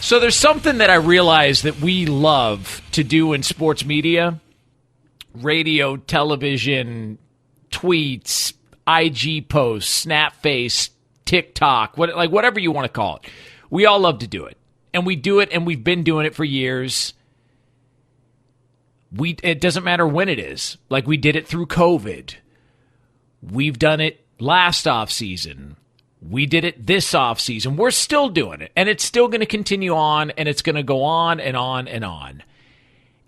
So there's something that I realize that we love to do in sports media, radio, television, tweets, IG posts, Snapface, TikTok, whatever you want to call it. We all love to do it. And we do it, and we've been doing it for years. It doesn't matter when it is. Like we did it through COVID. We've done it last offseason. We did it this offseason. We're still doing it. And it's still going to continue on, and it's going to go on and on and on.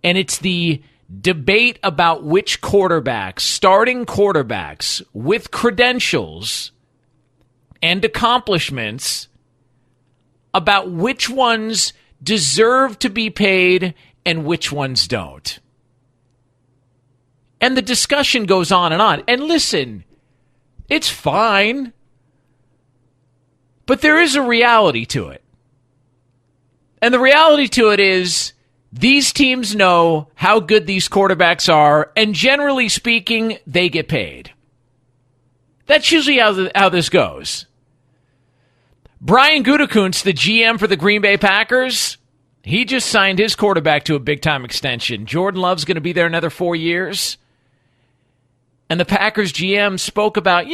And it's the debate about which quarterbacks, starting quarterbacks with credentials and accomplishments, about which ones deserve to be paid and which ones don't. And the discussion goes on and on. And listen, it's fine. But there is a reality to it. And the reality to it is these teams know how good these quarterbacks are, and generally speaking, they get paid. That's usually how this goes. Brian Gutekunst, the GM for the Green Bay Packers, he just signed his quarterback to a big-time extension. Jordan Love's going to be there another 4 years. And the Packers GM spoke about,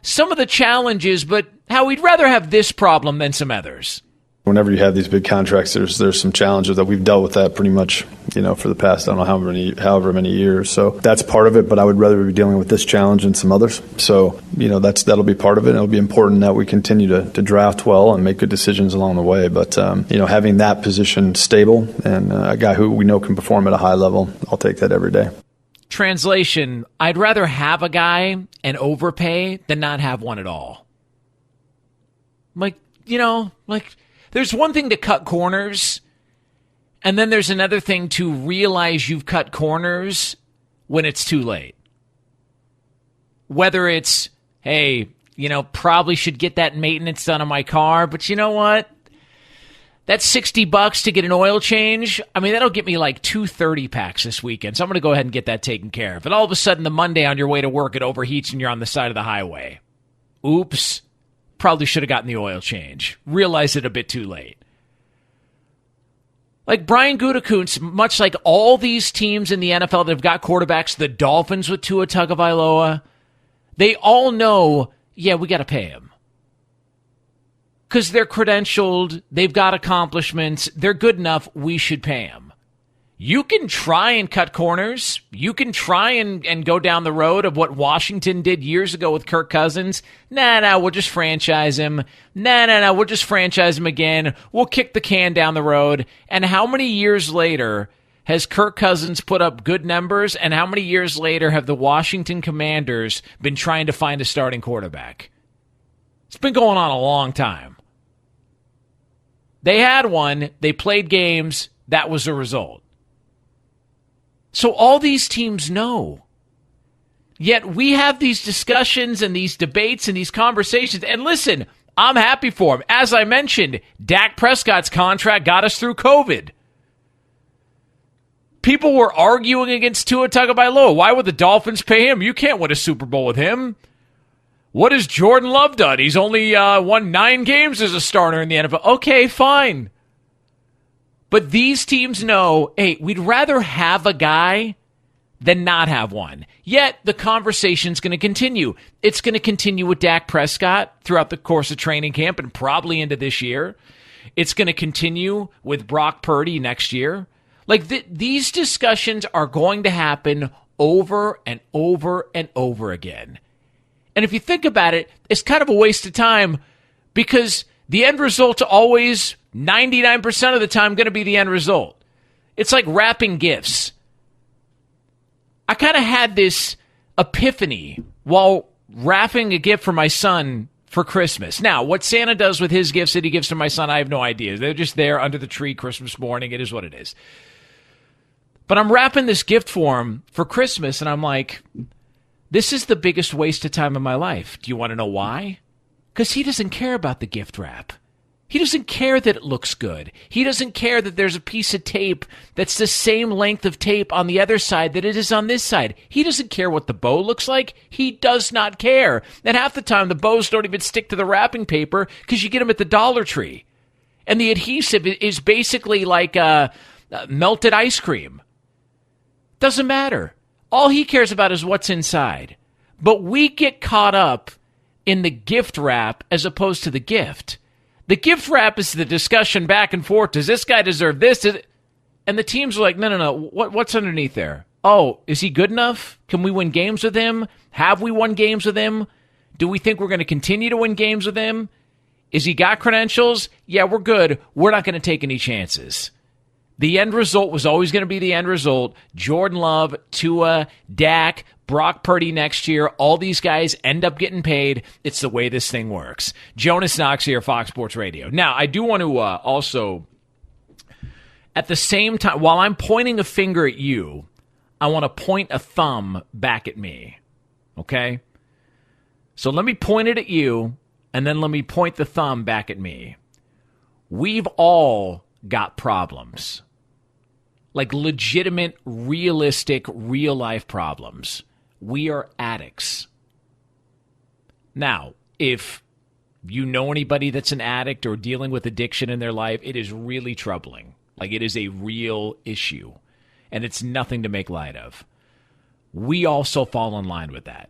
some of the challenges, but how he'd rather have this problem than some others. Whenever you have these big contracts, there's some challenges that we've dealt with that pretty much, for the past, I don't know however many years. So that's part of it, but I would rather be dealing with this challenge than some others. So, that'll be part of it. And it'll be important that we continue to draft well and make good decisions along the way. But, having that position stable and a guy who we know can perform at a high level, I'll take that every day. Translation, I'd rather have a guy and overpay than not have one at all. There's one thing to cut corners, and then there's another thing to realize you've cut corners when it's too late. Whether it's, hey, probably should get that maintenance done on my car, but you know what? That's $60 to get an oil change. I mean, that'll get me like 2 30-packs this weekend, so I'm going to go ahead and get that taken care of. And all of a sudden, the Monday on your way to work, it overheats and you're on the side of the highway. Oops. Probably should have gotten the oil change. Realized it a bit too late. Like Brian Gutekunst, much like all these teams in the NFL that have got quarterbacks, the Dolphins with Tua Tagovailoa, they all know, we got to pay him. Because they're credentialed, they've got accomplishments, they're good enough, we should pay them. You can try and cut corners. You can try and go down the road of what Washington did years ago with Kirk Cousins. Nah, we'll just franchise him. Nah, we'll just franchise him again. We'll kick the can down the road. And how many years later has Kirk Cousins put up good numbers, and how many years later have the Washington Commanders been trying to find a starting quarterback? It's been going on a long time. They had one. They played games. That was the result. So all these teams know. Yet we have these discussions and these debates and these conversations. And listen, I'm happy for him. As I mentioned, Dak Prescott's contract got us through COVID. People were arguing against Tua Tagovailoa. Why would the Dolphins pay him? You can't win a Super Bowl with him. What has Jordan Love done? He's only won 9 games as a starter in the NFL. Okay, fine. But these teams know, hey, we'd rather have a guy than not have one. Yet the conversation's going to continue. It's going to continue with Dak Prescott throughout the course of training camp and probably into this year. It's going to continue with Brock Purdy next year. These discussions are going to happen over and over and over again. And if you think about it, it's kind of a waste of time because the end result's always 99% of the time going to be the end result. It's like wrapping gifts. I kind of had this epiphany while wrapping a gift for my son for Christmas. Now, what Santa does with his gifts that he gives to my son, I have no idea. They're just there under the tree Christmas morning. It is what it is. But I'm wrapping this gift for him for Christmas, and I'm like, this is the biggest waste of time in my life. Do you want to know why? Because he doesn't care about the gift wrap. He doesn't care that it looks good. He doesn't care that there's a piece of tape that's the same length of tape on the other side that it is on this side. He doesn't care what the bow looks like. He does not care. And half the time, the bows don't even stick to the wrapping paper because you get them at the Dollar Tree. And the adhesive is basically like melted ice cream. Doesn't matter. All he cares about is what's inside. But we get caught up in the gift wrap as opposed to the gift. The gift wrap is the discussion back and forth. Does this guy deserve this? And the teams are like, no. What's underneath there? Oh, is he good enough? Can we win games with him? Have we won games with him? Do we think we're going to continue to win games with him? Is he got credentials? Yeah, we're good. We're not going to take any chances. The end result was always going to be the end result. Jordan Love, Tua, Dak, Brock Purdy next year. All these guys end up getting paid. It's the way this thing works. Jonas Knox here, Fox Sports Radio. Now, I do want to also, at the same time, while I'm pointing a finger at you, I want to point a thumb back at me. Okay? So let me point it at you, and then let me point the thumb back at me. We've all got problems. Like legitimate, realistic, real-life problems. We are addicts. Now, if you know anybody that's an addict or dealing with addiction in their life, it is really troubling. Like, it is a real issue. And it's nothing to make light of. We also fall in line with that.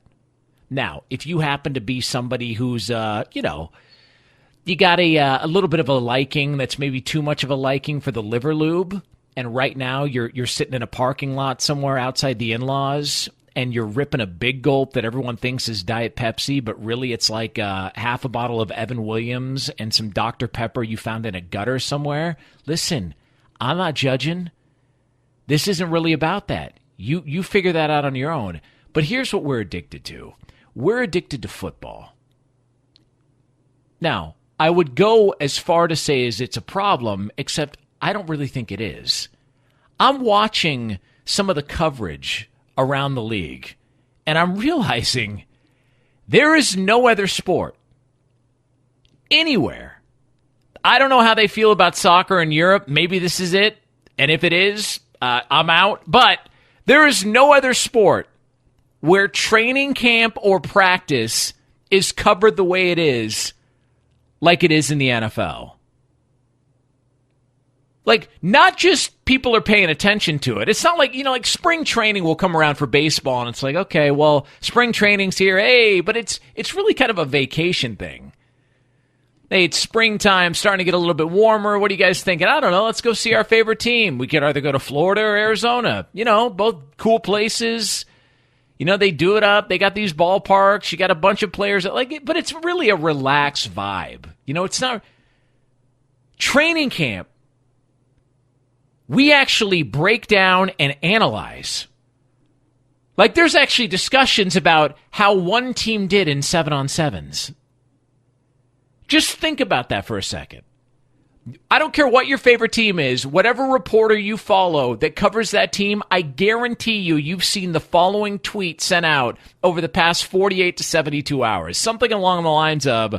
Now, if you happen to be somebody who's, you got a little bit of a liking that's maybe too much of a liking for the liver lube, and right now you're sitting in a parking lot somewhere outside the in-laws, and you're ripping a big gulp that everyone thinks is Diet Pepsi, but really it's like half a bottle of Evan Williams and some Dr. Pepper you found in a gutter somewhere. Listen, I'm not judging. This isn't really about that. You figure that out on your own. But here's what we're addicted to. We're addicted to football. Now, I would go as far to say as it's a problem, except I don't really think it is. I'm watching some of the coverage around the league, and I'm realizing there is no other sport anywhere. I don't know how they feel about soccer in Europe. Maybe this is it, and if it is, I'm out. But there is no other sport where training camp or practice is covered the way it is, like it is in the NFL. Like, not just people are paying attention to it. It's not like, like spring training will come around for baseball, and it's like, okay, well, spring training's here, hey, but it's really kind of a vacation thing. Hey, it's springtime, starting to get a little bit warmer. What are you guys thinking? I don't know. Let's go see our favorite team. We could either go to Florida or Arizona. Both cool places. They do it up. They got these ballparks. You got a bunch of players that like it, but it's really a relaxed vibe. It's not training camp. We actually break down and analyze. Like, there's actually discussions about how one team did in 7-on-7s. Just think about that for a second. I don't care what your favorite team is, whatever reporter you follow that covers that team, I guarantee you've seen the following tweet sent out over the past 48 to 72 hours. Something along the lines of,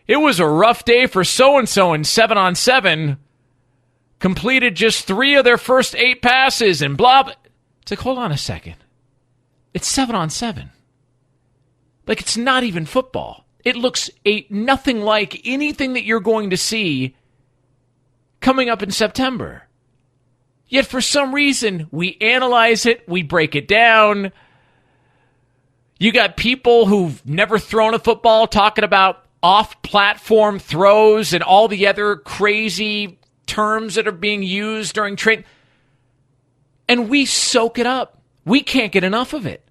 it was a rough day for so-and-so in 7-on-7, completed just 3 of their first 8 passes and blah, blah. It's like, hold on a second. It's 7-on-7. Like, it's not even football. It looks nothing like anything that you're going to see coming up in September. Yet for some reason, we analyze it, we break it down. You got people who've never thrown a football talking about off-platform throws and all the other crazy terms that are being used during training. And we soak it up. We can't get enough of it.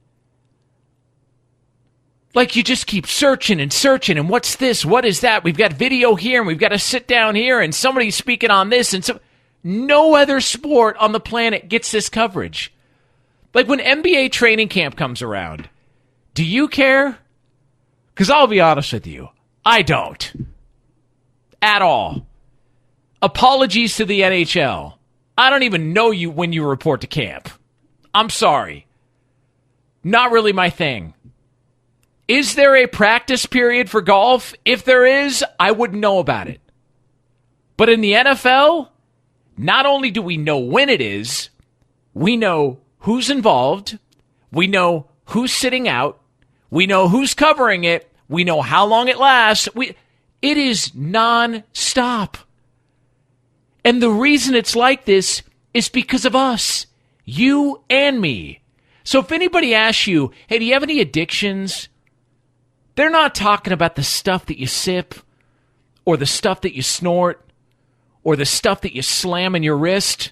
Like, you just keep searching, and what's this? What is that? We've got video here, and we've got to sit down here, and somebody's speaking on this, and so no other sport on the planet gets this coverage. Like, when NBA training camp comes around, do you care? Because I'll be honest with you, I don't. At all. Apologies to the NHL. I don't even know you when you report to camp. I'm sorry. Not really my thing. Is there a practice period for golf? If there is, I wouldn't know about it. But in the NFL, not only do we know when it is, we know who's involved, we know who's sitting out, we know who's covering it, we know how long it lasts. It is non-stop. And the reason it's like this is because of us, you and me. So if anybody asks you, hey, do you have any addictions? They're not talking about the stuff that you sip or the stuff that you snort or the stuff that you slam in your wrist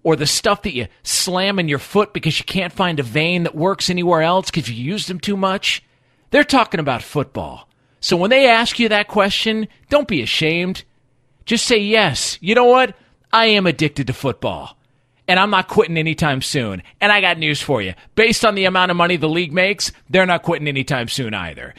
or the stuff that you slam in your foot because you can't find a vein that works anywhere else because you used them too much. They're talking about football. So when they ask you that question, don't be ashamed. Just say, yes, you know what? I am addicted to football. And I'm not quitting anytime soon. And I got news for you. Based on the amount of money the league makes, they're not quitting anytime soon either.